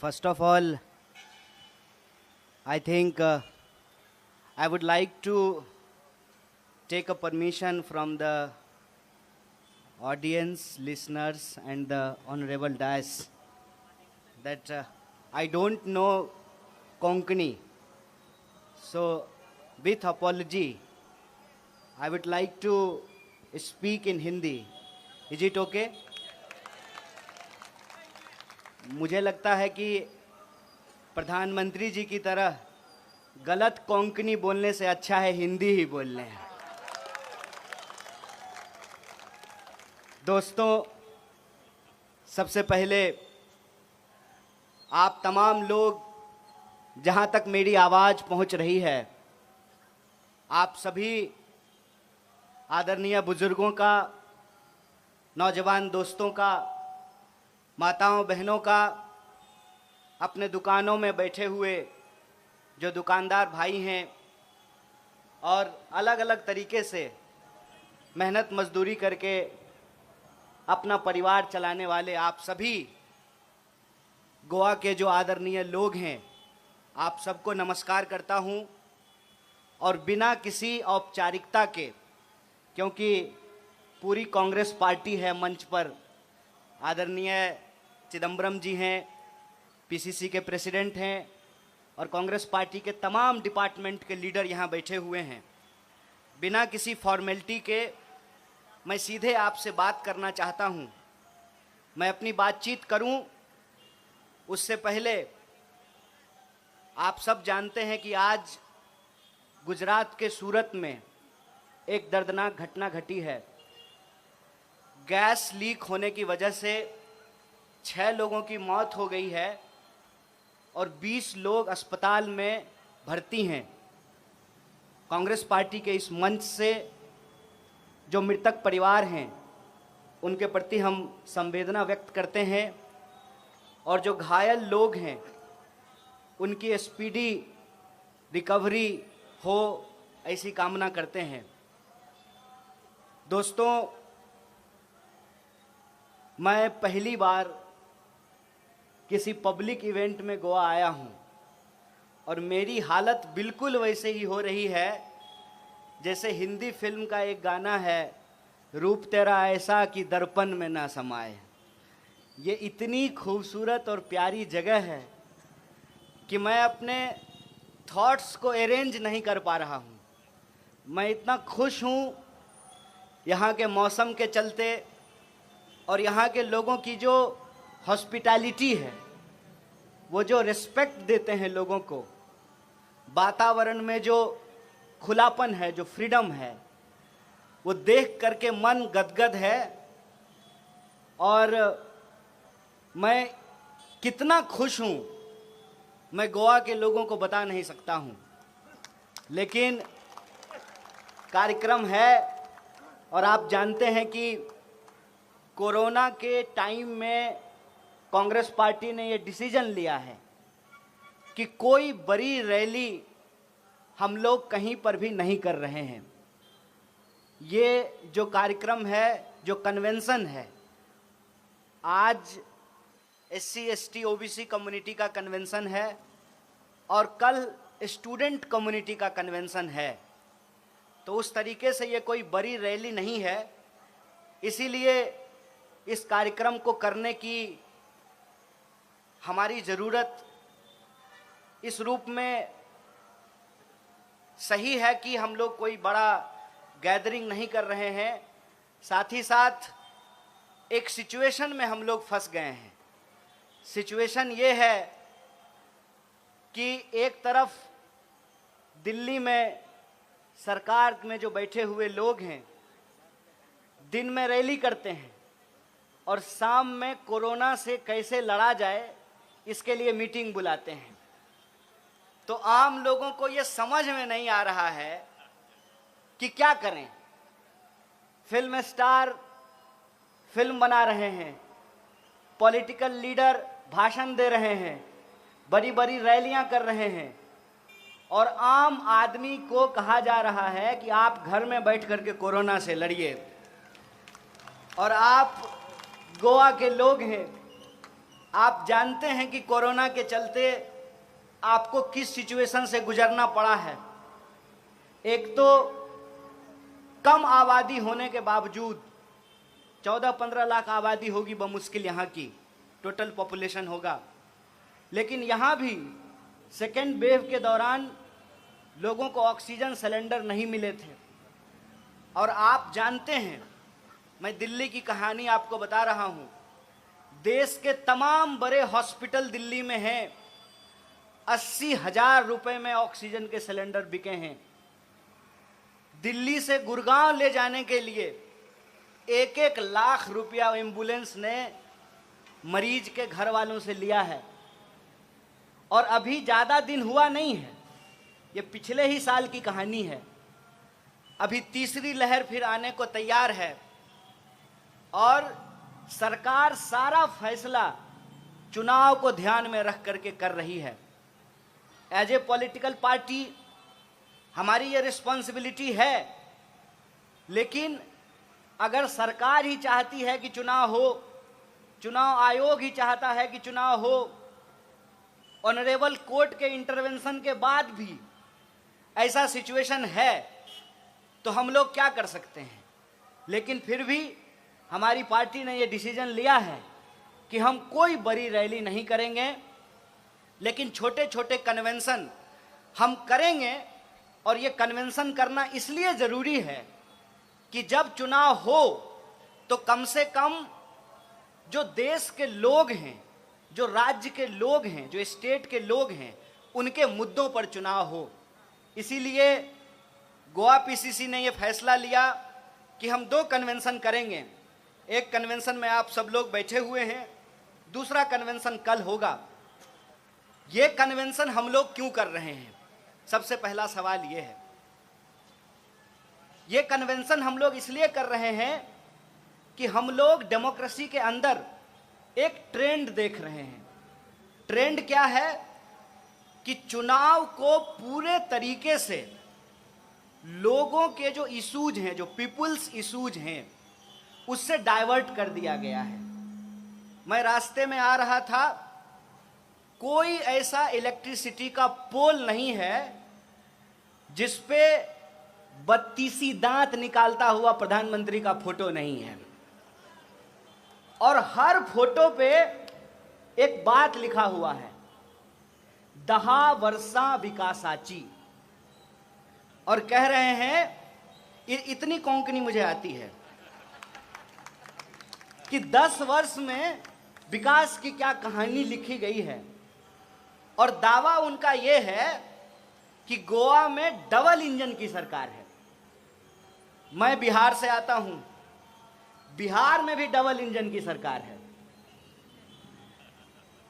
First of all, I think I would like to take a permission from the audience, listeners, and the honorable dais that I don't know Konkani. So, with apology, I would like to speak in Hindi. Is it okay? मुझे लगता है कि प्रधानमंत्री जी की तरह गलत कोंकणी बोलने से अच्छा है हिंदी ही बोल लें। दोस्तों, सबसे पहले आप तमाम लोग जहां तक मेरी आवाज़ पहुंच रही है, आप सभी आदरणीय बुजुर्गों का, नौजवान दोस्तों का, माताओं बहनों का, अपने दुकानों में बैठे हुए जो दुकानदार भाई हैं और अलग अलग तरीके से मेहनत मजदूरी करके अपना परिवार चलाने वाले आप सभी गोवा के जो आदरणीय लोग हैं, आप सबको नमस्कार करता हूं। और बिना किसी औपचारिकता के, क्योंकि पूरी कांग्रेस पार्टी है मंच पर, आदरणीय चिदम्बरम जी हैं, पीसीसी के प्रेसिडेंट हैं और कांग्रेस पार्टी के तमाम डिपार्टमेंट के लीडर यहाँ बैठे हुए हैं। बिना किसी फॉर्मेलिटी के मैं सीधे आपसे बात करना चाहता हूँ। मैं अपनी बातचीत करूँ उससे पहले आप सब जानते हैं कि आज गुजरात के सूरत में एक दर्दनाक घटना घटी है। गैस लीक होने की वजह से 6 लोगों की मौत हो गई है और 20 लोग अस्पताल में भर्ती हैं। कांग्रेस पार्टी के इस मंच से जो मृतक परिवार हैं उनके प्रति हम संवेदना व्यक्त करते हैं और जो घायल लोग हैं उनकी स्पीडी रिकवरी हो, ऐसी कामना करते हैं। दोस्तों, मैं पहली बार किसी पब्लिक इवेंट में गोवा आया हूं और मेरी हालत बिल्कुल वैसे ही हो रही है जैसे हिंदी फिल्म का एक गाना है, रूप तेरा ऐसा कि दर्पण में ना समाए। ये इतनी खूबसूरत और प्यारी जगह है कि मैं अपने थॉट्स को अरेंज नहीं कर पा रहा हूँ। मैं इतना खुश हूँ यहाँ के मौसम के चलते और यहाँ के लोगों की जो हॉस्पिटैलिटी है, वो जो रिस्पेक्ट देते हैं लोगों को, वातावरण में जो खुलापन है, जो फ्रीडम है, वो देख करके मन गदगद है। और मैं कितना खुश हूँ मैं गोवा के लोगों को बता नहीं सकता हूँ। लेकिन कार्यक्रम है और आप जानते हैं कि कोरोना के टाइम में कांग्रेस पार्टी ने ये डिसीजन लिया है कि कोई बड़ी रैली हम लोग कहीं पर भी नहीं कर रहे हैं। ये जो कार्यक्रम है, जो कन्वेंशन है, आज SC ST OBC कम्युनिटी का कन्वेंशन है और कल स्टूडेंट कम्युनिटी का कन्वेंशन है। तो उस तरीके से ये कोई बड़ी रैली नहीं है। इसीलिए इस कार्यक्रम को करने की हमारी ज़रूरत इस रूप में सही है कि हम लोग कोई बड़ा गैदरिंग नहीं कर रहे हैं। साथ ही साथ एक सिचुएशन में हम लोग फंस गए हैं। सिचुएशन ये है कि एक तरफ दिल्ली में सरकार में जो बैठे हुए लोग हैं दिन में रैली करते हैं और शाम में कोरोना से कैसे लड़ा जाए इसके लिए मीटिंग बुलाते हैं। तो आम लोगों को ये समझ में नहीं आ रहा है कि क्या करें। फिल्म स्टार फिल्म बना रहे हैं, पॉलिटिकल लीडर भाषण दे रहे हैं, बड़ी बड़ी रैलियां कर रहे हैं और आम आदमी को कहा जा रहा है कि आप घर में बैठ करके कोरोना से लड़िए। और आप गोवा के लोग हैं, आप जानते हैं कि कोरोना के चलते आपको किस सिचुएशन से गुजरना पड़ा है। एक तो कम आबादी होने के बावजूद 14-15 लाख आबादी होगी बमुश्किल यहाँ की, टोटल पॉपुलेशन होगा, लेकिन यहाँ भी सेकेंड वेव के दौरान लोगों को ऑक्सीजन सिलेंडर नहीं मिले थे। और आप जानते हैं, मैं दिल्ली की कहानी आपको बता रहा हूँ, देश के तमाम बड़े हॉस्पिटल दिल्ली में हैं, 80,000 रुपए में ऑक्सीजन के सिलेंडर बिके हैं। दिल्ली से गुड़गांव ले जाने के लिए 1-1 लाख रुपया एम्बुलेंस ने मरीज के घर वालों से लिया है। और अभी ज़्यादा दिन हुआ नहीं है, ये पिछले ही साल की कहानी है। अभी तीसरी लहर फिर आने को तैयार है और सरकार सारा फैसला चुनाव को ध्यान में रख करके कर रही है। एज ए पॉलिटिकल पार्टी हमारी ये रिस्पॉन्सिबिलिटी है, लेकिन अगर सरकार ही चाहती है कि चुनाव हो, चुनाव आयोग ही चाहता है कि चुनाव हो, ऑनरेबल कोर्ट के इंटरवेंशन के बाद भी ऐसा सिचुएशन है, तो हम लोग क्या कर सकते हैं। लेकिन फिर भी हमारी पार्टी ने ये डिसीजन लिया है कि हम कोई बड़ी रैली नहीं करेंगे, लेकिन छोटे छोटे कन्वेंशन हम करेंगे। और ये कन्वेंशन करना इसलिए ज़रूरी है कि जब चुनाव हो तो कम से कम जो देश के लोग हैं, जो राज्य के लोग हैं, जो स्टेट के लोग हैं, उनके मुद्दों पर चुनाव हो। इसीलिए गोवा पीसीसी ने ये फैसला लिया कि हम 2 कन्वेंशन करेंगे। एक कन्वेंशन में आप सब लोग बैठे हुए हैं, दूसरा कन्वेंशन कल होगा। ये कन्वेंशन हम लोग क्यों कर रहे हैं, सबसे पहला सवाल ये है। ये कन्वेंशन हम लोग इसलिए कर रहे हैं कि हम लोग डेमोक्रेसी के अंदर एक ट्रेंड देख रहे हैं। ट्रेंड क्या है कि चुनाव को पूरे तरीके से लोगों के जो इशूज हैं, जो पीपुल्स इशूज हैं, उससे डाइवर्ट कर दिया गया है। मैं रास्ते में आ रहा था, कोई ऐसा इलेक्ट्रिसिटी का पोल नहीं है जिस पे बत्तीसी दांत निकालता हुआ प्रधानमंत्री का फोटो नहीं है। और हर फोटो पे एक बात लिखा हुआ है, 10 वर्षा विकासाची। और कह रहे हैं, इतनी कोंकणी मुझे आती है कि 10 वर्ष में विकास की क्या कहानी लिखी गई है। और दावा उनका यह है कि गोवा में डबल इंजन की सरकार है। मैं बिहार से आता हूं, बिहार में भी डबल इंजन की सरकार है।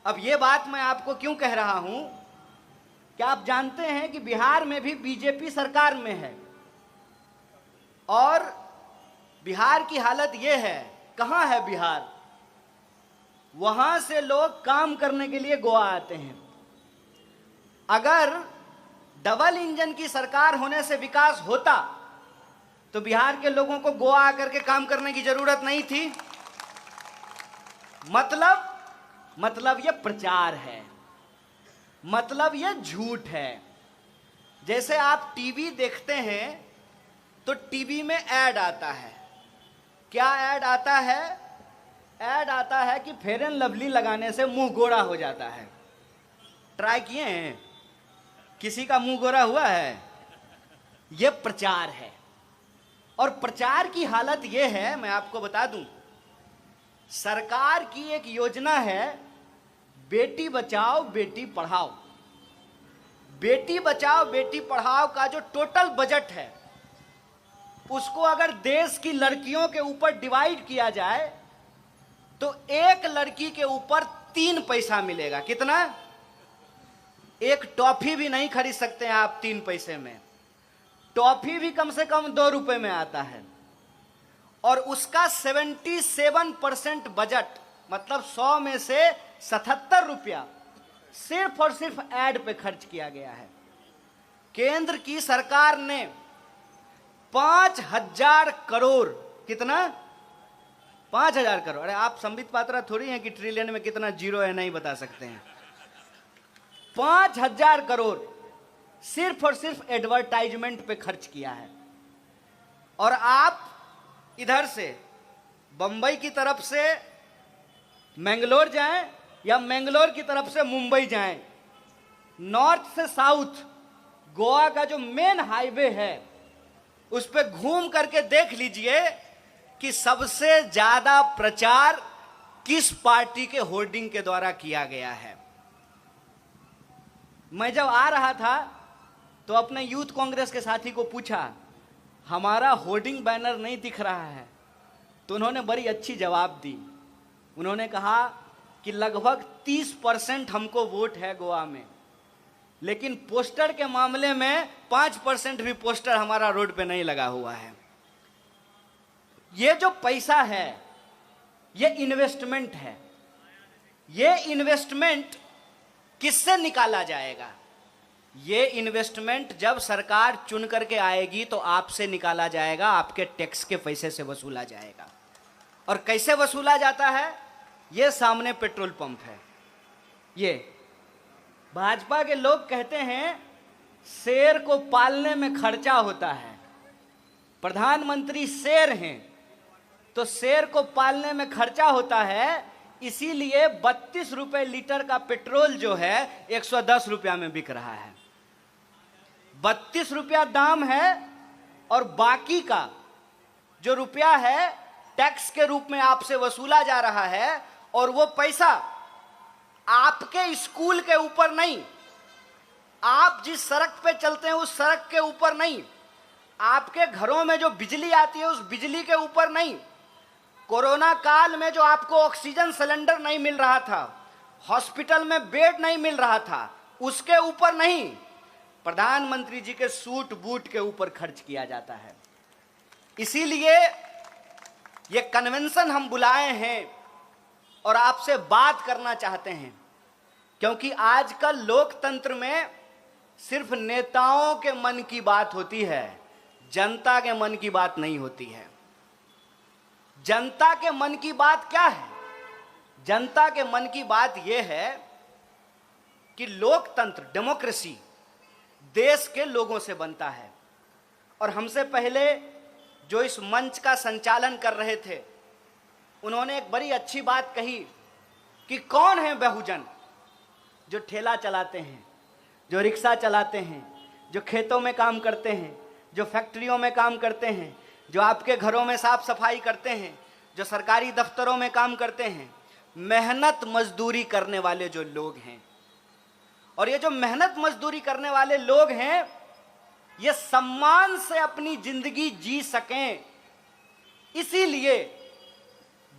अब यह बात मैं आपको क्यों कह रहा हूं, क्या आप जानते हैं कि बिहार में भी बीजेपी सरकार में है। और बिहार की हालत यह है, कहां है बिहार, वहां से लोग काम करने के लिए गोवा आते हैं। अगर डबल इंजन की सरकार होने से विकास होता तो बिहार के लोगों को गोवा आकर के काम करने की जरूरत नहीं थी। मतलब ये प्रचार है, मतलब ये झूठ है। जैसे आप टीवी देखते हैं तो टीवी में ऐड आता है, क्या ऐड आता है, ऐड आता है कि फेयर एंड लवली लगाने से मुंह गोरा हो जाता है। ट्राई किए हैं, किसी का मुंह गोरा हुआ है? यह प्रचार है। और प्रचार की हालत यह है, मैं आपको बता दूं, सरकार की एक योजना है, बेटी बचाओ बेटी पढ़ाओ। बेटी बचाओ बेटी पढ़ाओ का जो टोटल बजट है, उसको अगर देश की लड़कियों के ऊपर डिवाइड किया जाए तो एक लड़की के ऊपर 3 पैसा मिलेगा। कितना? एक टॉफी भी नहीं खरीद सकते हैं आप 3 पैसे में। टॉफी भी कम से कम 2 रुपए में आता है। और उसका 77% बजट, मतलब 100 में से 77 रुपया सिर्फ और सिर्फ ऐड पे खर्च किया गया है। केंद्र की सरकार ने 5,000 करोड़, कितना? 5,000 करोड़। अरे आप संबित पात्रा थोड़ी हैं कि ट्रिलियन में कितना जीरो है नहीं बता सकते हैं। 5,000 करोड़ सिर्फ और सिर्फ एडवर्टाइजमेंट पे खर्च किया है। और आप इधर से बंबई की तरफ से मैंगलोर जाएं या मैंगलोर की तरफ से मुंबई जाएं, नॉर्थ से साउथ गोवा का जो मेन हाईवे है उस पे घूम करके देख लीजिए कि सबसे ज्यादा प्रचार किस पार्टी के होर्डिंग के द्वारा किया गया है। मैं जब आ रहा था तो अपने यूथ कांग्रेस के साथी को पूछा, हमारा होर्डिंग बैनर नहीं दिख रहा है, तो उन्होंने बड़ी अच्छी जवाब दी। उन्होंने कहा कि लगभग 30% हमको वोट है गोवा में, लेकिन पोस्टर के मामले में 5% भी पोस्टर हमारा रोड पे नहीं लगा हुआ है। ये जो पैसा है ये इन्वेस्टमेंट है। ये इन्वेस्टमेंट किससे निकाला जाएगा? ये इन्वेस्टमेंट जब सरकार चुन करके आएगी तो आपसे निकाला जाएगा, आपके टैक्स के पैसे से वसूला जाएगा। और कैसे वसूला जाता है? ये सामने पेट्रोल पंप है। ये भाजपा के लोग कहते हैं शेर को पालने में खर्चा होता है। प्रधानमंत्री शेर हैं तो शेर को पालने में खर्चा होता है, इसीलिए 32 रुपए लीटर का पेट्रोल जो है 110 रुपया में बिक रहा है। 32 रुपया दाम है और बाकी का जो रुपया है टैक्स के रूप में आपसे वसूला जा रहा है। और वो पैसा आपके स्कूल के ऊपर नहीं, आप जिस सड़क पे चलते हैं उस सड़क के ऊपर नहीं, आपके घरों में जो बिजली आती है उस बिजली के ऊपर नहीं, कोरोना काल में जो आपको ऑक्सीजन सिलेंडर नहीं मिल रहा था, हॉस्पिटल में बेड नहीं मिल रहा था, उसके ऊपर नहीं, प्रधानमंत्री जी के सूट बूट के ऊपर खर्च किया जाता है। इसीलिए ये कन्वेंशन हम बुलाए हैं और आपसे बात करना चाहते हैं, क्योंकि आजकल लोकतंत्र में सिर्फ नेताओं के मन की बात होती है, जनता के मन की बात नहीं होती है। जनता के मन की बात क्या है? जनता के मन की बात यह है कि लोकतंत्र, डेमोक्रेसी देश के लोगों से बनता है। और हमसे पहले जो इस मंच का संचालन कर रहे थे उन्होंने एक बड़ी अच्छी बात कही कि कौन है बहुजन? जो ठेला चलाते हैं, जो रिक्शा चलाते हैं, जो खेतों में काम करते हैं, जो फैक्ट्रियों में काम करते हैं, जो आपके घरों में साफ सफाई करते हैं, जो सरकारी दफ्तरों में काम करते हैं, मेहनत मजदूरी करने वाले जो लोग हैं। और ये जो मेहनत मजदूरी करने वाले लोग हैं ये सम्मान से अपनी जिंदगी जी सकें, इसीलिए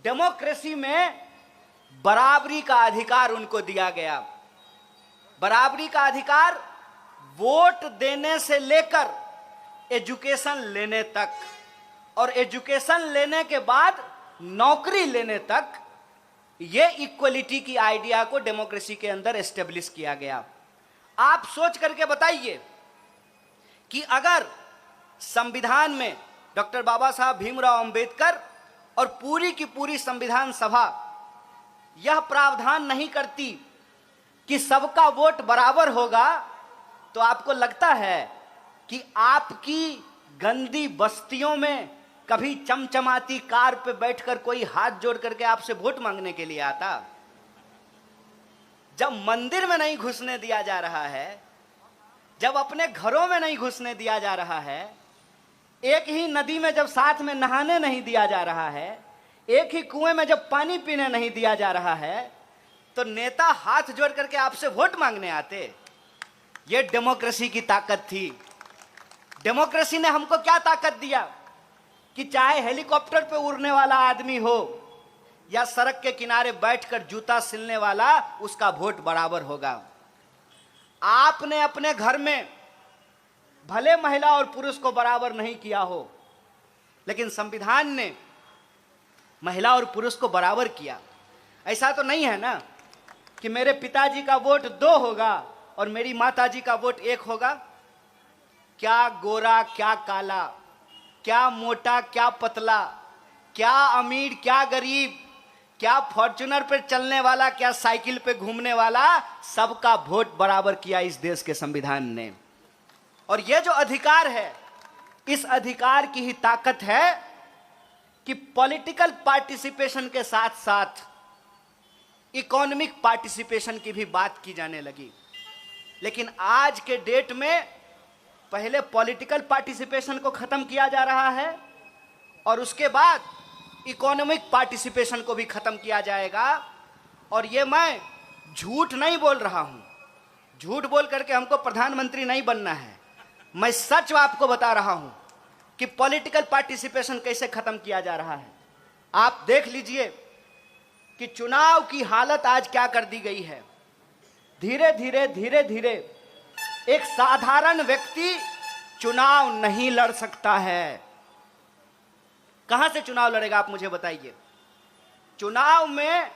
डेमोक्रेसी में बराबरी का अधिकार उनको दिया गया। बराबरी का अधिकार वोट देने से लेकर एजुकेशन लेने तक, और एजुकेशन लेने के बाद नौकरी लेने तक, ये इक्वलिटी की आइडिया को डेमोक्रेसी के अंदर एस्टेब्लिश किया गया। आप सोच करके बताइए कि अगर संविधान में डॉक्टर बाबा साहब भीमराव अंबेडकर और पूरी की पूरी संविधान सभा यह प्रावधान नहीं करती कि सबका वोट बराबर होगा, तो आपको लगता है कि आपकी गंदी बस्तियों में कभी चमचमाती कार पे बैठकर कोई हाथ जोड़ करके आपसे वोट मांगने के लिए आता? जब मंदिर में नहीं घुसने दिया जा रहा है, जब अपने घरों में नहीं घुसने दिया जा रहा है, एक ही नदी में जब साथ में नहाने नहीं दिया जा रहा है, एक ही कुएं में जब पानी पीने नहीं दिया जा रहा है, तो नेता हाथ जोड़ करके आपसे वोट मांगने आते? ये डेमोक्रेसी की ताकत थी। डेमोक्रेसी ने हमको क्या ताकत दिया कि चाहे हेलीकॉप्टर पे उड़ने वाला आदमी हो या सड़क के किनारे बैठकर जूता सिलने वाला, उसका वोट बराबर होगा। आपने अपने घर में भले महिला और पुरुष को बराबर नहीं किया हो, लेकिन संविधान ने महिला और पुरुष को बराबर किया। ऐसा तो नहीं है ना कि मेरे पिताजी का वोट 2 होगा और मेरी माताजी का वोट 1 होगा। क्या गोरा क्या काला, क्या मोटा क्या पतला, क्या अमीर, क्या गरीब, क्या फॉर्च्यूनर पे चलने वाला, क्या साइकिल पे घूमने वाला, सबका वोट बराबर किया इस देश के संविधान ने। और यह जो अधिकार है, इस अधिकार की ही ताकत है कि पॉलिटिकल पार्टिसिपेशन के साथ साथ इकोनॉमिक पार्टिसिपेशन की भी बात की जाने लगी। लेकिन आज के डेट में पहले पॉलिटिकल पार्टिसिपेशन को खत्म किया जा रहा है और उसके बाद इकोनॉमिक पार्टिसिपेशन को भी खत्म किया जाएगा। और ये मैं झूठ नहीं बोल रहा हूं, झूठ बोल करके हमको प्रधानमंत्री नहीं बनना है, मैं सच आपको बता रहा हूं कि पॉलिटिकल पार्टिसिपेशन कैसे खत्म किया जा रहा है। आप देख लीजिए कि चुनाव की हालत आज क्या कर दी गई है। धीरे धीरे एक साधारण व्यक्ति चुनाव नहीं लड़ सकता है। कहां से चुनाव लड़ेगा, आप मुझे बताइए। चुनाव में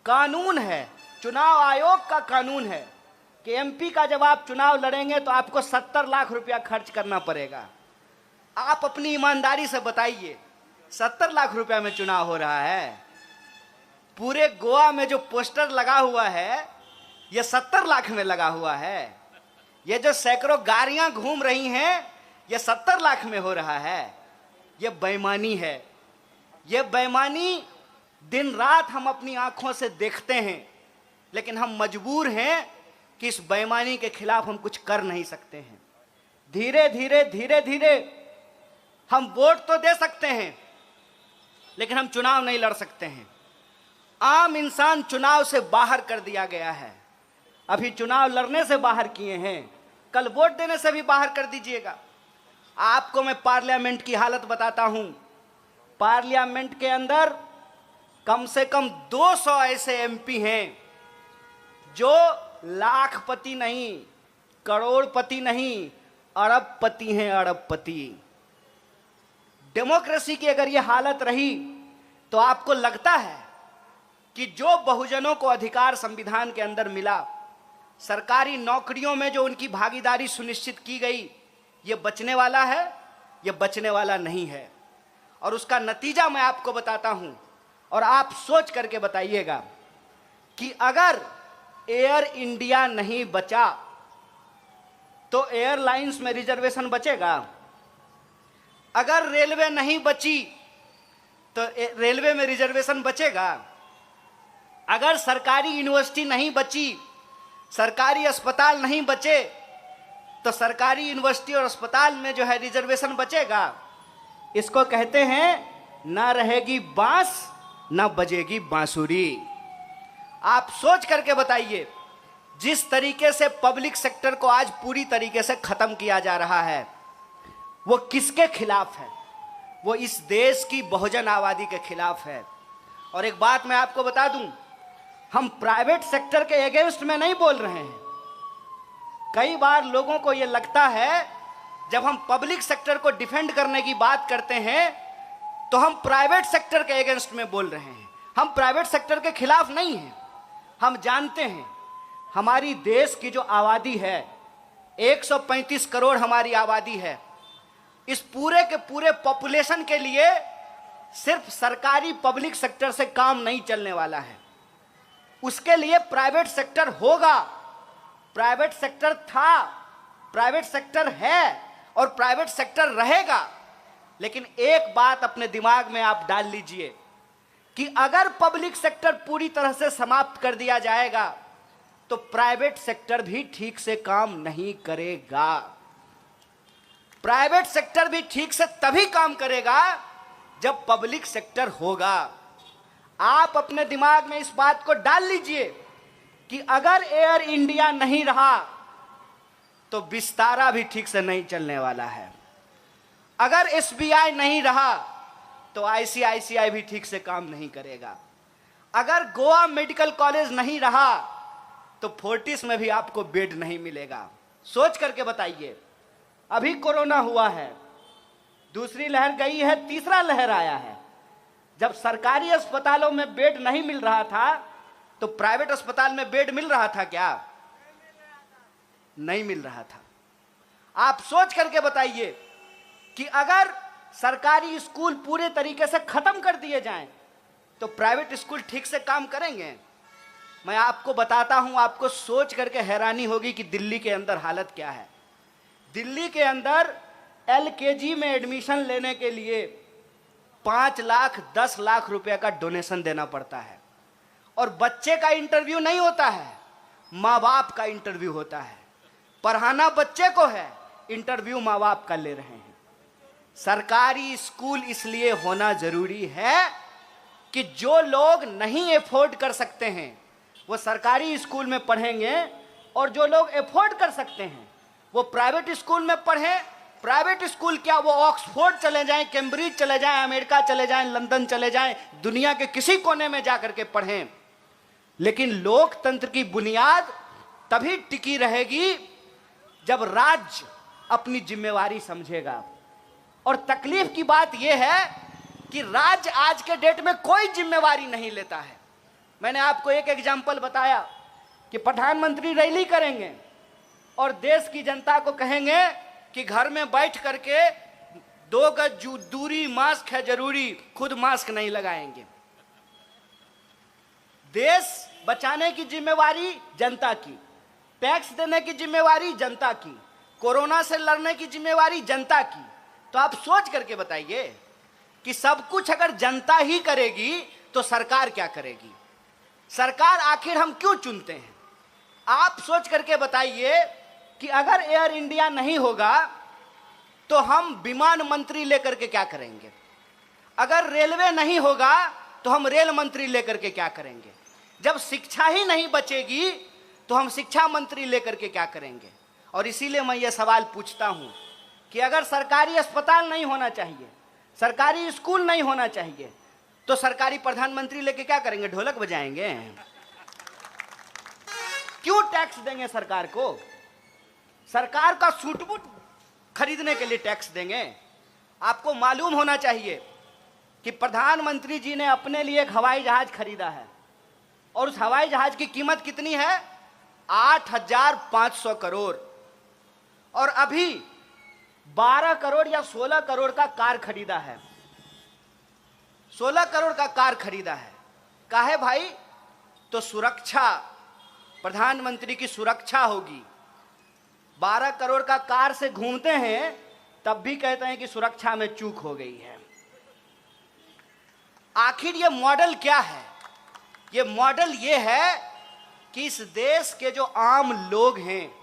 कानून है, चुनाव आयोग का कानून है कि एमपी का जब आप चुनाव लड़ेंगे तो आपको 70 लाख रुपया खर्च करना पड़ेगा। आप अपनी ईमानदारी से बताइए, 70 लाख रुपया में चुनाव हो रहा है? पूरे गोवा में जो पोस्टर लगा हुआ है ये 70 लाख में लगा हुआ है। ये जो सैकड़ों गाड़ियां घूम रही हैं ये 70 लाख में हो रहा है। ये बेईमानी है। ये बेईमानी दिन रात हम अपनी आंखों से देखते हैं, लेकिन हम मजबूर हैं कि इस बेईमानी के खिलाफ हम कुछ कर नहीं सकते हैं। धीरे धीरे हम वोट तो दे सकते हैं, लेकिन हम चुनाव नहीं लड़ सकते हैं। आम इंसान चुनाव से बाहर कर दिया गया है। अभी चुनाव लड़ने से बाहर किए हैं, कल वोट देने से भी बाहर कर दीजिएगा। आपको मैं पार्लियामेंट की हालत बताता हूं। पार्लियामेंट के अंदर कम से कम 200 ऐसे एमपी हैं जो लाखपति नहीं, करोड़पति नहीं, अरबपति हैं, अरबपति। डेमोक्रेसी की अगर यह हालत रही तो आपको लगता है कि जो बहुजनों को अधिकार संविधान के अंदर मिला, सरकारी नौकरियों में जो उनकी भागीदारी सुनिश्चित की गई, ये बचने वाला है? ये बचने वाला नहीं है। और उसका नतीजा मैं आपको बताता हूं और आप सोच करके बताइएगा कि अगर एयर इंडिया नहीं बचा तो एयरलाइंस में रिजर्वेशन बचेगा? अगर रेलवे नहीं बची तो रेलवे में रिजर्वेशन बचेगा? अगर सरकारी यूनिवर्सिटी नहीं बची, सरकारी अस्पताल नहीं बचे, तो सरकारी यूनिवर्सिटी और अस्पताल में जो है रिजर्वेशन बचेगा? इसको कहते हैं ना रहेगी बांस ना बजेगी बांसुरी। आप सोच करके बताइए, जिस तरीके से पब्लिक सेक्टर को आज पूरी तरीके से खत्म किया जा रहा है, वो किसके खिलाफ है? वो इस देश की बहुजन आबादी के खिलाफ है। और एक बात मैं आपको बता दूं, हम प्राइवेट सेक्टर के अगेंस्ट में नहीं बोल रहे हैं। कई बार लोगों को यह लगता है जब हम पब्लिक सेक्टर को डिफेंड करने की बात करते हैं तो हम प्राइवेट सेक्टर के अगेंस्ट में बोल रहे हैं। हम प्राइवेट सेक्टर के खिलाफ नहीं हैं। हम जानते हैं हमारी देश की जो आबादी है, 135 करोड़ हमारी आबादी है। इस पूरे के पूरे पॉपुलेशन के लिए सिर्फ सरकारी पब्लिक सेक्टर से काम नहीं चलने वाला है। उसके लिए प्राइवेट सेक्टर होगा। प्राइवेट सेक्टर था, प्राइवेट सेक्टर है और प्राइवेट सेक्टर रहेगा। लेकिन एक बात अपने दिमाग में आप डाल लीजिए कि अगर पब्लिक सेक्टर पूरी तरह से समाप्त कर दिया जाएगा तो प्राइवेट सेक्टर भी ठीक से काम नहीं करेगा। प्राइवेट सेक्टर भी ठीक से तभी काम करेगा जब पब्लिक सेक्टर होगा। आप अपने दिमाग में इस बात को डाल लीजिए कि अगर एयर इंडिया नहीं रहा तो विस्तारा भी ठीक से नहीं चलने वाला है। अगर एसबीआई नहीं रहा तो आईसीआईसीआई भी ठीक से काम नहीं करेगा। अगर गोवा मेडिकल कॉलेज नहीं रहा तो फोर्टिस में भी आपको बेड नहीं मिलेगा। सोच करके बताइए, अभी कोरोना हुआ है, दूसरी लहर गई है, तीसरा लहर आया है। जब सरकारी अस्पतालों में बेड नहीं मिल रहा था तो प्राइवेट अस्पताल में बेड मिल रहा था क्या? नहीं मिल रहा था। आप सोच करके बताइए कि अगर सरकारी स्कूल पूरे तरीके से खत्म कर दिए जाएं तो प्राइवेट स्कूल ठीक से काम करेंगे? मैं आपको बताता हूं, आपको सोच करके हैरानी होगी कि दिल्ली के अंदर हालत क्या है। दिल्ली के अंदर LKG में एडमिशन लेने के लिए 5 लाख 10 लाख रुपए का डोनेशन देना पड़ता है, और बच्चे का इंटरव्यू नहीं होता है, माँ बाप का इंटरव्यू होता है। पढ़ाना बच्चे को है, इंटरव्यू माँ बाप का ले रहे हैं। सरकारी स्कूल इसलिए होना जरूरी है कि जो लोग नहीं एफोर्ड कर सकते हैं वो सरकारी स्कूल में पढ़ेंगे, और जो लोग एफोर्ड कर सकते हैं वो प्राइवेट स्कूल में पढ़ें। प्राइवेट स्कूल क्या, वो ऑक्सफोर्ड चले जाएं, कैम्ब्रिज चले जाएं, अमेरिका चले जाएं, लंदन चले जाएं, दुनिया के किसी कोने में जाकर के पढ़ें। लेकिन लोकतंत्र की बुनियाद तभी टिकी रहेगी जब राज्य अपनी जिम्मेवारी समझेगा। और तकलीफ की बात यह है कि राज्य आज के डेट में कोई जिम्मेवारी नहीं लेता है। मैंने आपको एक एग्जाम्पल बताया कि प्रधानमंत्री रैली करेंगे और देश की जनता को कहेंगे कि घर में बैठ करके 2 गज दूरी, मास्क है जरूरी, खुद मास्क नहीं लगाएंगे। देश बचाने की जिम्मेवारी जनता की, टैक्स देने की जिम्मेवारी जनता की, कोरोना से लड़ने की जिम्मेवारी जनता की। तो आप सोच करके बताइए कि सब कुछ अगर जनता ही करेगी तो सरकार क्या करेगी? सरकार आखिर हम क्यों चुनते हैं? आप सोच करके बताइए कि अगर एयर इंडिया नहीं होगा तो हम विमान मंत्री लेकर के क्या करेंगे? अगर रेलवे नहीं होगा तो हम रेल मंत्री लेकर के क्या करेंगे? जब शिक्षा ही नहीं बचेगी तो हम शिक्षा मंत्री लेकर के क्या करेंगे? और इसीलिए मैं ये सवाल पूछता हूं कि अगर सरकारी अस्पताल नहीं होना चाहिए, सरकारी स्कूल नहीं होना चाहिए, तो सरकारी प्रधानमंत्री लेके क्या करेंगे? ढोलक बजाएंगे? क्यों टैक्स देंगे सरकार को? सरकार का सूट-बूट खरीदने के लिए टैक्स देंगे? आपको मालूम होना चाहिए कि प्रधानमंत्री जी ने अपने लिए एक हवाई जहाज खरीदा है, और उस हवाई जहाज की कीमत कितनी है? 8,500 करोड़। और अभी 12 करोड़ या 16 करोड़ का कार खरीदा है। 16 करोड़ का कार खरीदा है। काहे भाई? तो सुरक्षा, प्रधानमंत्री की सुरक्षा होगी। 12 करोड़ का कार से घूमते हैं तब भी कहते हैं कि सुरक्षा में चूक हो गई है। आखिर ये मॉडल क्या है? ये मॉडल ये है कि इस देश के जो आम लोग हैं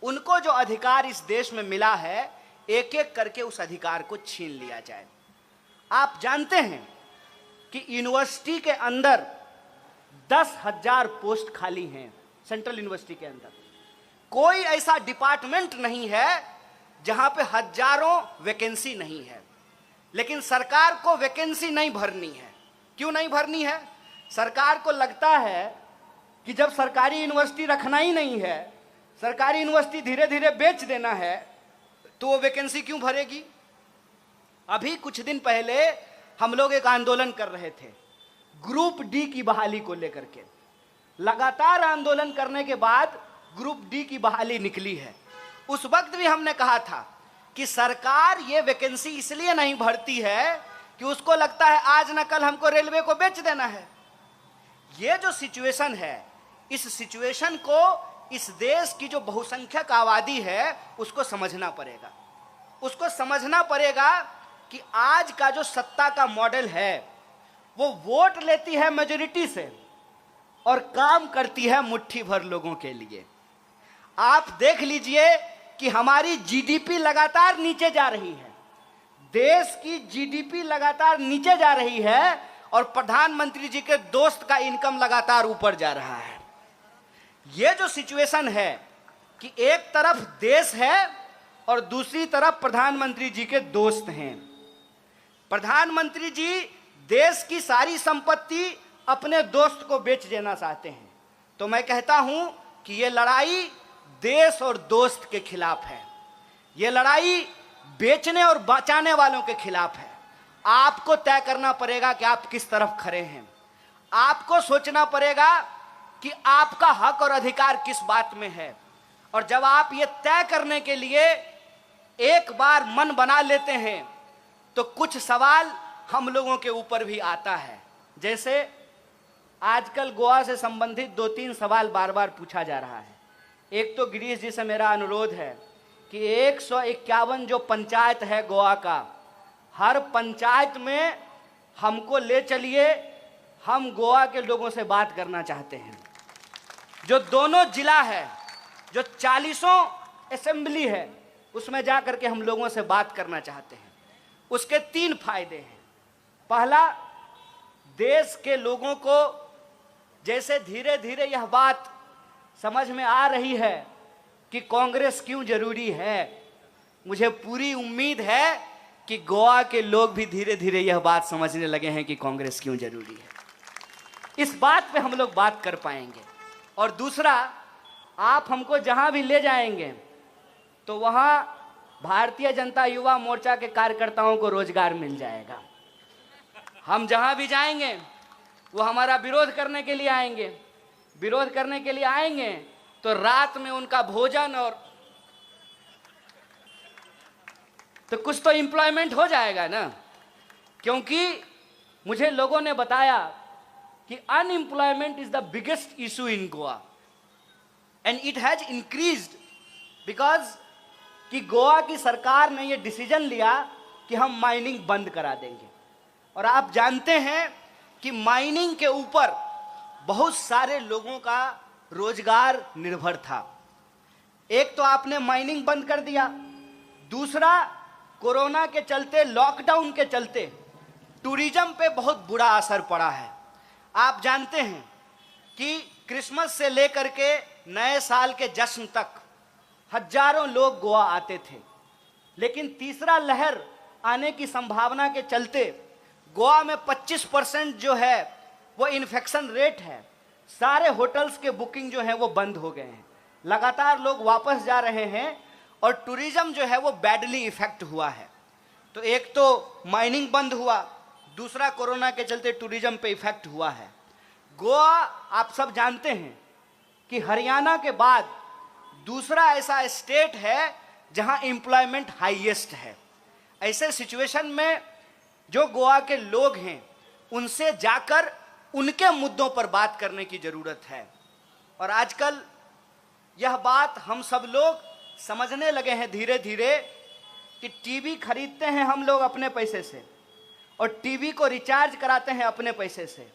उनको जो अधिकार इस देश में मिला है, एक एक करके उस अधिकार को छीन लिया जाए। आप जानते हैं कि यूनिवर्सिटी के अंदर 10,000 पोस्ट खाली हैं। सेंट्रल यूनिवर्सिटी के अंदर कोई ऐसा डिपार्टमेंट नहीं है जहां पे हजारों वैकेंसी नहीं है, लेकिन सरकार को वैकेंसी नहीं भरनी है। क्यों नहीं भरनी है? सरकार को लगता है कि जब सरकारी यूनिवर्सिटी रखना ही नहीं है, सरकारी यूनिवर्सिटी धीरे धीरे बेच देना है, तो वो वैकेंसी क्यों भरेगी? अभी कुछ दिन पहले हम लोग एक आंदोलन कर रहे थे ग्रुप डी की बहाली को लेकर के। लगातार आंदोलन करने के बाद ग्रुप डी की बहाली निकली है। उस वक्त भी हमने कहा था कि सरकार ये वैकेंसी इसलिए नहीं भरती है कि उसको लगता है आज न कल हमको रेलवे को बेच देना है। ये जो सिचुएशन है, इस सिचुएशन को इस देश की जो बहुसंख्यक आबादी है उसको समझना पड़ेगा। उसको समझना पड़ेगा कि आज का जो सत्ता का मॉडल है वो वोट लेती है मेजॉरिटी से और काम करती है मुट्ठी भर लोगों के लिए। आप देख लीजिए कि हमारी जीडीपी लगातार नीचे जा रही है, देश की जीडीपी लगातार नीचे जा रही है, और प्रधानमंत्री जी के दोस्त का इनकम लगातार ऊपर जा रहा है। यह जो सिचुएशन है कि एक तरफ देश है और दूसरी तरफ प्रधानमंत्री जी के दोस्त हैं। प्रधानमंत्री जी देश की सारी संपत्ति अपने दोस्त को बेच देना चाहते हैं। तो मैं कहता हूं कि यह लड़ाई देश और दोस्त के खिलाफ है। यह लड़ाई बेचने और बचाने वालों के खिलाफ है। आपको तय करना पड़ेगा कि आप किस तरफ खड़े हैं। आपको सोचना पड़ेगा कि आपका हक और अधिकार किस बात में है। और जब आप ये तय करने के लिए एक बार मन बना लेते हैं तो कुछ सवाल हम लोगों के ऊपर भी आता है। जैसे आजकल गोवा से संबंधित 2-3 सवाल बार बार पूछा जा रहा है। एक तो गिरीश जी से मेरा अनुरोध है कि 151 जो पंचायत है गोवा का, हर पंचायत में हमको ले चलिए, हम गोवा के लोगों से बात करना चाहते हैं। जो दोनों जिला है, जो 40 असेंबली है, उसमें जा करके हम लोगों से बात करना चाहते हैं। उसके 3 फायदे हैं। पहला, देश के लोगों को जैसे धीरे धीरे यह बात समझ में आ रही है कि कांग्रेस क्यों जरूरी है, मुझे पूरी उम्मीद है कि गोवा के लोग भी धीरे धीरे यह बात समझने लगे हैं कि कांग्रेस क्यों जरूरी है। इस बात पे हम लोग बात कर पाएंगे। और दूसरा, आप हमको जहां भी ले जाएंगे तो वहां भारतीय जनता युवा मोर्चा के कार्यकर्ताओं को रोजगार मिल जाएगा। हम जहां भी जाएंगे वो हमारा विरोध करने के लिए आएंगे, विरोध करने के लिए आएंगे तो रात में उनका भोजन और तो कुछ तो एम्प्लॉयमेंट हो जाएगा ना। क्योंकि मुझे लोगों ने बताया कि unemployment is the biggest issue in Goa and it has increased because कि गोवा की सरकार ने यह डिसीजन लिया कि हम माइनिंग बंद करा देंगे। और आप जानते हैं कि माइनिंग के ऊपर बहुत सारे लोगों का रोजगार निर्भर था। एक तो आपने माइनिंग बंद कर दिया, दूसरा कोरोना के चलते, लॉकडाउन के चलते टूरिज्म पे बहुत बुरा असर पड़ा है। आप जानते हैं कि क्रिसमस से लेकर के नए साल के जश्न तक हजारों लोग गोवा आते थे, लेकिन तीसरा लहर आने की संभावना के चलते गोवा में 25% जो है वो इन्फेक्शन रेट है। सारे होटल्स के बुकिंग जो है वो बंद हो गए हैं, लगातार लोग वापस जा रहे हैं और टूरिज्म जो है वो बैडली इफेक्ट हुआ है। तो एक तो माइनिंग बंद हुआ, दूसरा कोरोना के चलते टूरिज्म पे इफेक्ट हुआ है। गोवा, आप सब जानते हैं कि हरियाणा के बाद दूसरा ऐसा स्टेट है जहां एम्प्लॉयमेंट हाईएस्ट है। ऐसे सिचुएशन में जो गोवा के लोग हैं उनसे जाकर उनके मुद्दों पर बात करने की जरूरत है। और आजकल यह बात हम सब लोग समझने लगे हैं धीरे धीरे कि टीवी खरीदते हैं हम लोग अपने पैसे से और टीवी को रिचार्ज कराते हैं अपने पैसे से,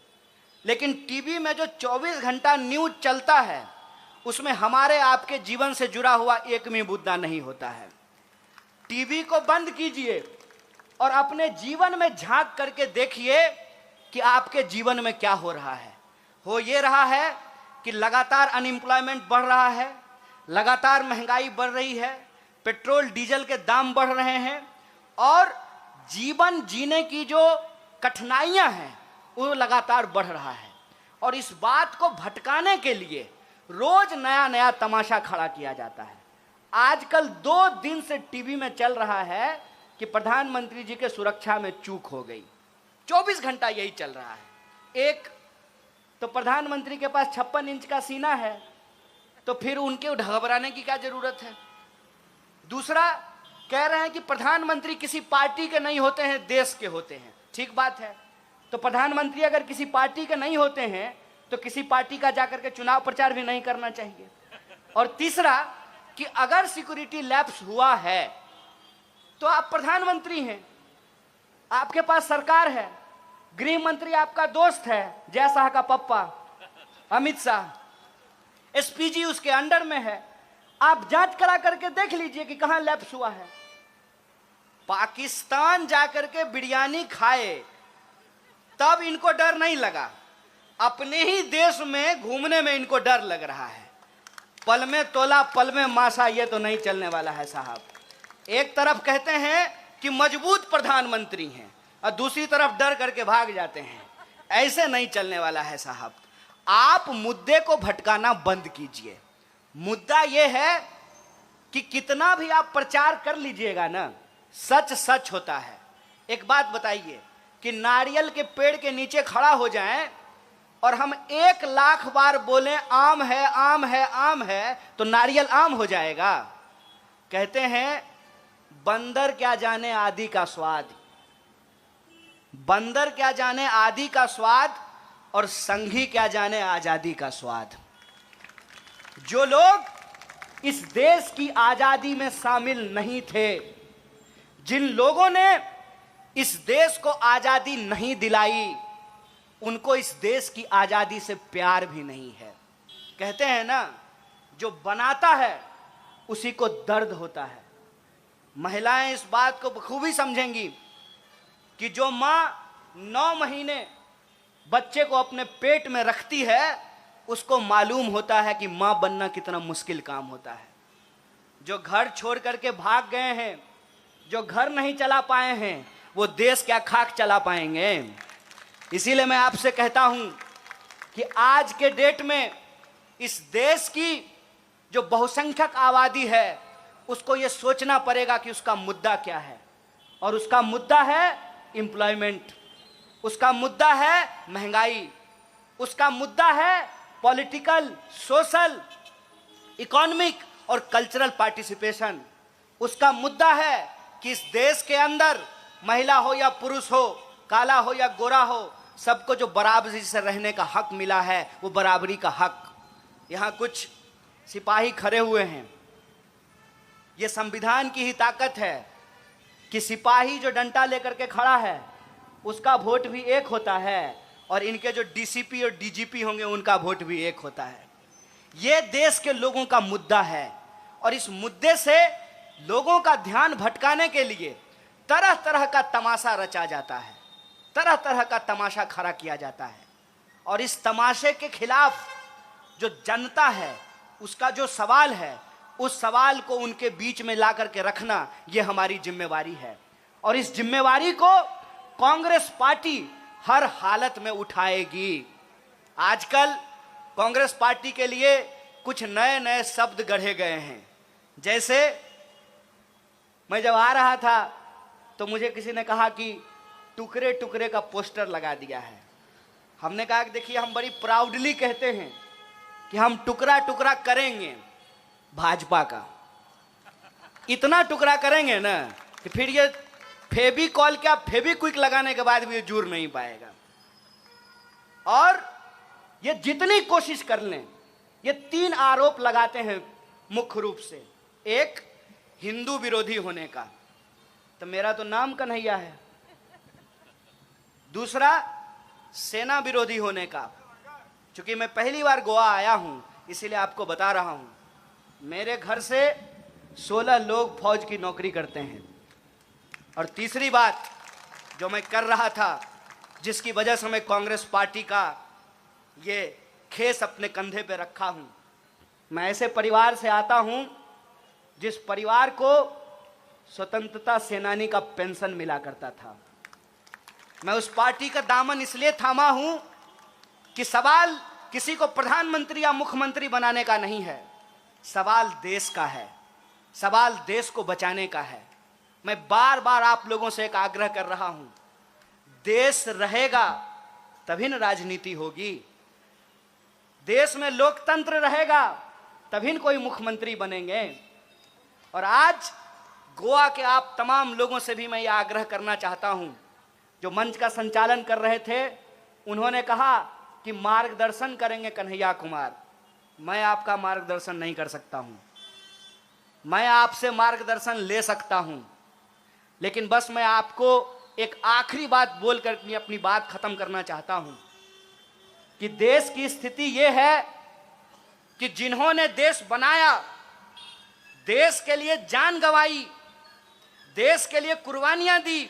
लेकिन टीवी में जो 24 घंटा न्यूज चलता है उसमें हमारे आपके जीवन से जुड़ा हुआ एक भी मुद्दा नहीं होता है। टीवी को बंद कीजिए और अपने जीवन में झांक करके देखिए कि आपके जीवन में क्या हो रहा है। हो ये रहा है कि लगातार अनएम्प्लॉयमेंट बढ़ रहा है, लगातार महंगाई बढ़ रही है, पेट्रोल डीजल के दाम बढ़ रहे हैं और जीवन जीने की जो कठिनाइयां हैं वो लगातार बढ़ रहा है। और इस बात को भटकाने के लिए रोज नया नया तमाशा खड़ा किया जाता है। आजकल 2 दिन से टीवी में चल रहा है कि प्रधानमंत्री जी के सुरक्षा में चूक हो गई। 24 घंटा यही चल रहा है। एक तो प्रधानमंत्री के पास 56 इंच का सीना है, तो फिर उनके घबराने की क्या जरूरत है। दूसरा, कह रहे हैं कि प्रधानमंत्री किसी पार्टी के नहीं होते हैं, देश के होते हैं। ठीक बात है, तो प्रधानमंत्री अगर किसी पार्टी के नहीं होते हैं तो किसी पार्टी का जाकर के चुनाव प्रचार भी नहीं करना चाहिए। और तीसरा कि अगर सिक्योरिटी लैप्स हुआ है तो आप प्रधानमंत्री हैं, आपके पास सरकार है, गृह मंत्री आपका दोस्त है, जय शाह का पप्पा अमित शाह, एसपीजी उसके अंडर में है। आप जांच करा करके देख लीजिए कि कहां लैप्स हुआ है। पाकिस्तान जाकर के बिरयानी खाए तब इनको डर नहीं लगा, अपने ही देश में घूमने में इनको डर लग रहा है। पल में तोला पल में मासा, ये तो नहीं चलने वाला है साहब। एक तरफ कहते हैं कि मजबूत प्रधानमंत्री हैं और दूसरी तरफ डर करके भाग जाते हैं, ऐसे नहीं चलने वाला है साहब। आप मुद्दे को भटकाना बंद कीजिए। मुद्दा यह है कि कितना भी आप प्रचार कर लीजिएगा ना, सच सच होता है। एक बात बताइए कि नारियल के पेड़ के नीचे खड़ा हो जाएं और हम 1 लाख बार बोलें आम है आम है आम है, तो नारियल आम हो जाएगा। कहते हैं बंदर क्या जाने आदि का स्वाद, बंदर क्या जाने आदि का स्वाद और संघी क्या जाने आजादी का स्वाद। जो लोग इस देश की आजादी में शामिल नहीं थे, जिन लोगों ने इस देश को आजादी नहीं दिलाई, उनको इस देश की आजादी से प्यार भी नहीं है। कहते हैं ना, जो बनाता है उसी को दर्द होता है। महिलाएं इस बात को बखूबी समझेंगी कि जो मां 9 महीने बच्चे को अपने पेट में रखती है, उसको मालूम होता है कि मां बनना कितना मुश्किल काम होता है। जो घर छोड़ करके भाग गए हैं, जो घर नहीं चला पाए हैं, वो देश क्या खाक चला पाएंगे। इसीलिए मैं आपसे कहता हूं कि आज के डेट में इस देश की जो बहुसंख्यक आबादी है, उसको ये सोचना पड़ेगा कि उसका मुद्दा क्या है। और उसका मुद्दा है एम्प्लॉयमेंट, उसका मुद्दा है महंगाई, उसका मुद्दा है पॉलिटिकल, सोशल, इकोनॉमिक और कल्चरल पार्टिसिपेशन। उसका मुद्दा है कि इस देश के अंदर महिला हो या पुरुष हो, काला हो या गोरा हो, सबको जो बराबरी से रहने का हक मिला है, वो बराबरी का हक। यहाँ कुछ सिपाही खड़े हुए हैं। ये संविधान की ही ताकत है कि सिपाही जो डंडा लेकर के खड़ा है, उसका वोट भी एक होता है, और इनके जो डीसीपी और डीजीपी होंगे, उनका वोट भी एक होता है। ये देश के लोगों का मुद्दा है, और इस मुद्दे से लोगों का ध्यान भटकाने के लिए तरह तरह का तमाशा रचा जाता है, तरह तरह का तमाशा खड़ा किया जाता है। और इस तमाशे के खिलाफ जो जनता है, उसका जो सवाल है, उस सवाल को उनके बीच में ला करके रखना, ये हमारी जिम्मेवारी है। और इस जिम्मेवारी को कांग्रेस पार्टी हर हालत में उठाएगी। आजकल कांग्रेस पार्टी के लिए कुछ नए नए शब्द गढ़े गए हैं। जैसे मैं जब आ रहा था तो मुझे किसी ने कहा कि टुकड़े टुकड़े का पोस्टर लगा दिया है। हमने कहा कि देखिए, हम बड़ी प्राउडली कहते हैं कि हम टुकड़ा टुकड़ा करेंगे भाजपा का। इतना टुकड़ा करेंगे ना कि फिर ये फेविकॉल क्या फेविक्विक लगाने के बाद भी ये जुड़ नहीं पाएगा। और ये जितनी कोशिश कर लें, ये 3 आरोप लगाते हैं मुख्य रूप से। एक, हिंदू विरोधी होने का, तो मेरा तो नाम कन्हैया है। दूसरा, सेना विरोधी होने का। चूंकि मैं पहली बार गोवा आया हूं, इसीलिए आपको बता रहा हूं। मेरे घर से 16 लोग फौज की नौकरी करते हैं। और तीसरी बात जो मैं कर रहा था, जिसकी वजह से मैं कांग्रेस पार्टी का ये खेस अपने कंधे पे रखा हूं, मैं ऐसे परिवार से आता हूं जिस परिवार को स्वतंत्रता सेनानी का पेंशन मिला करता था। मैं उस पार्टी का दामन इसलिए थामा हूं कि सवाल किसी को प्रधानमंत्री या मुख्यमंत्री बनाने का नहीं है, सवाल देश का है, सवाल देश को बचाने का है। मैं बार बार आप लोगों से एक आग्रह कर रहा हूं, देश रहेगा तभी न राजनीति होगी, देश में लोकतंत्र रहेगा तभी न कोई मुख्यमंत्री बनेंगे। और आज गोवा के आप तमाम लोगों से भी मैं ये आग्रह करना चाहता हूं, जो मंच का संचालन कर रहे थे, उन्होंने कहा कि मार्गदर्शन करेंगे कन्हैया कुमार। मैं आपका मार्गदर्शन नहीं कर सकता हूं, मैं आपसे मार्गदर्शन ले सकता हूं, लेकिन बस मैं आपको एक आखिरी बात बोलकर अपनी बात खत्म करना चाहता हूं कि देश की स्थिति यह है कि जिन्होंने देश बनाया, देश के लिए जान गंवाई, देश के लिए कुर्बानियां दी,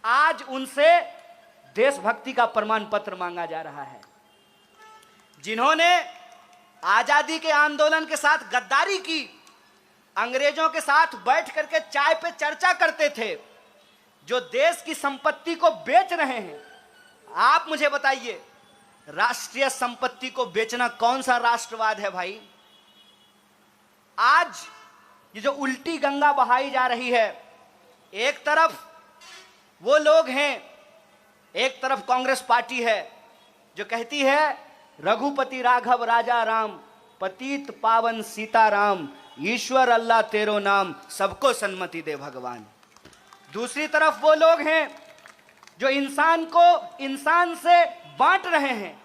आज उनसे देशभक्ति का प्रमाण पत्र मांगा जा रहा है। जिन्होंने आजादी के आंदोलन के साथ गद्दारी की, अंग्रेजों के साथ बैठ करके चाय पे चर्चा करते थे, जो देश की संपत्ति को बेच रहे हैं, आप मुझे बताइए, राष्ट्रीय संपत्ति को बेचना कौन सा राष्ट्रवाद है भाई? आज ये जो उल्टी गंगा बहाई जा रही है, एक तरफ वो लोग हैं, एक तरफ कांग्रेस पार्टी है जो कहती है रघुपति राघव राजा राम, पतित पावन सीताराम, ईश्वर अल्लाह तेरो नाम, सबको सन्मति दे भगवान। दूसरी तरफ वो लोग हैं जो इंसान को इंसान से बांट रहे हैं,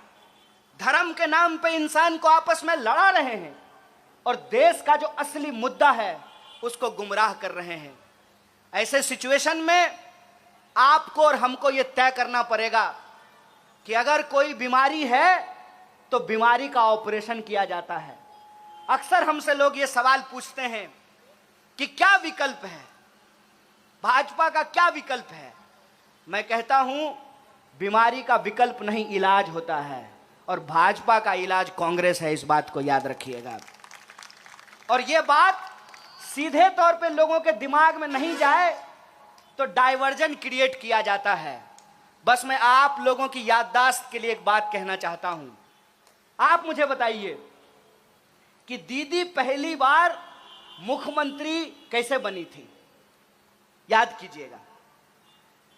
धर्म के नाम पे इंसान को आपस में लड़ा रहे हैं और देश का जो असली मुद्दा है उसको गुमराह कर रहे हैं। ऐसे सिचुएशन में आपको और हमको ये तय करना पड़ेगा कि अगर कोई बीमारी है तो बीमारी का ऑपरेशन किया जाता है। अक्सर हमसे लोग ये सवाल पूछते हैं कि क्या विकल्प है, भाजपा का क्या विकल्प है। मैं कहता हूं बीमारी का विकल्प नहीं, इलाज होता है और भाजपा का इलाज कांग्रेस है, इस बात को याद रखिएगा। और ये बात सीधे तौर पे लोगों के दिमाग में नहीं जाए तो डाइवर्जन क्रिएट किया जाता है। बस मैं आप लोगों की याददाश्त के लिए एक बात कहना चाहता हूं। आप मुझे बताइए कि दीदी पहली बार मुख्यमंत्री कैसे बनी थी, याद कीजिएगा।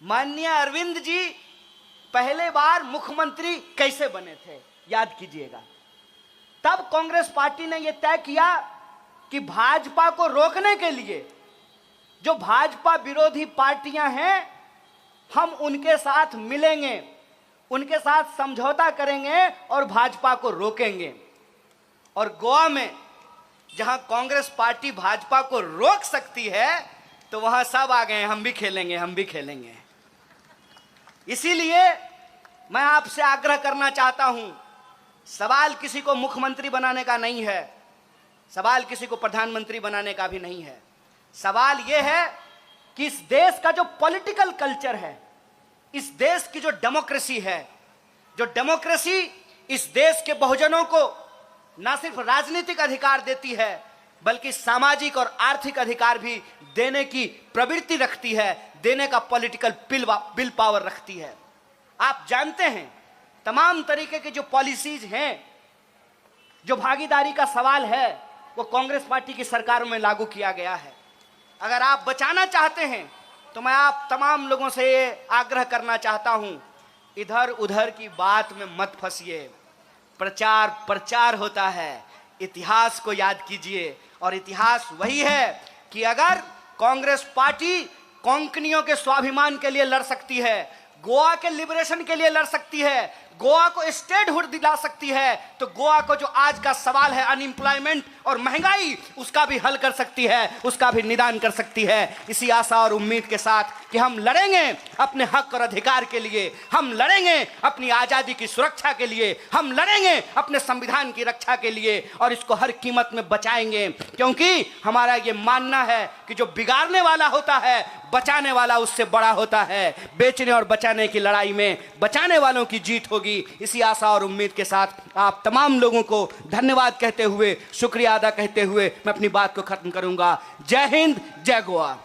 माननीय अरविंद जी पहले बार मुख्यमंत्री कैसे बने थे, याद कीजिएगा। तब कांग्रेस पार्टी ने यह तय किया कि भाजपा को रोकने के लिए जो भाजपा विरोधी पार्टियां हैं, हम उनके साथ मिलेंगे, उनके साथ समझौता करेंगे और भाजपा को रोकेंगे। और गोवा में जहां कांग्रेस पार्टी भाजपा को रोक सकती है तो वहां सब आ गए, हम भी खेलेंगे, हम भी खेलेंगे। इसीलिए मैं आपसे आग्रह करना चाहता हूं, सवाल किसी को मुख्यमंत्री बनाने का नहीं है, सवाल किसी को प्रधानमंत्री बनाने का भी नहीं है। सवाल यह है कि इस देश का जो पॉलिटिकल कल्चर है, इस देश की जो डेमोक्रेसी है, जो डेमोक्रेसी इस देश के बहुजनों को ना सिर्फ राजनीतिक अधिकार देती है बल्कि सामाजिक और आर्थिक अधिकार भी देने की प्रवृत्ति रखती है, देने का पॉलिटिकल विल पावर रखती है। आप जानते हैं तमाम तरीके की जो पॉलिसीज हैं, जो भागीदारी का सवाल है, वो कांग्रेस पार्टी की सरकारों में लागू किया गया है। अगर आप बचाना चाहते हैं तो मैं आप तमाम लोगों से ये आग्रह करना चाहता हूं, इधर उधर की बात में मत फंसिए। प्रचार प्रचार होता है, इतिहास को याद कीजिए। और इतिहास वही है कि अगर कांग्रेस पार्टी कोंकणियों के स्वाभिमान के लिए लड़ सकती है, गोवा के लिबरेशन के लिए लड़ सकती है, गोवा को स्टेटहुड दिला सकती है, तो गोवा को जो आज का सवाल है अनएम्प्लॉयमेंट और महंगाई, उसका भी हल कर सकती है, उसका भी निदान कर सकती है। इसी आशा और उम्मीद के साथ कि हम लड़ेंगे अपने हक और अधिकार के लिए, हम लड़ेंगे अपनी आज़ादी की सुरक्षा के लिए, हम लड़ेंगे अपने संविधान की रक्षा के लिए और इसको हर कीमत में बचाएंगे। क्योंकि हमारा ये मानना है कि जो बिगाड़ने वाला होता है, बचाने वाला उससे बड़ा होता है। बेचने और बचाने की लड़ाई में बचाने वालों की जीत होगी। इसी आशा और उम्मीद के साथ आप तमाम लोगों को धन्यवाद कहते हुए, शुक्रिया अदा कहते हुए मैं अपनी बात को खत्म करूंगा। जय हिंद, जय गोवा।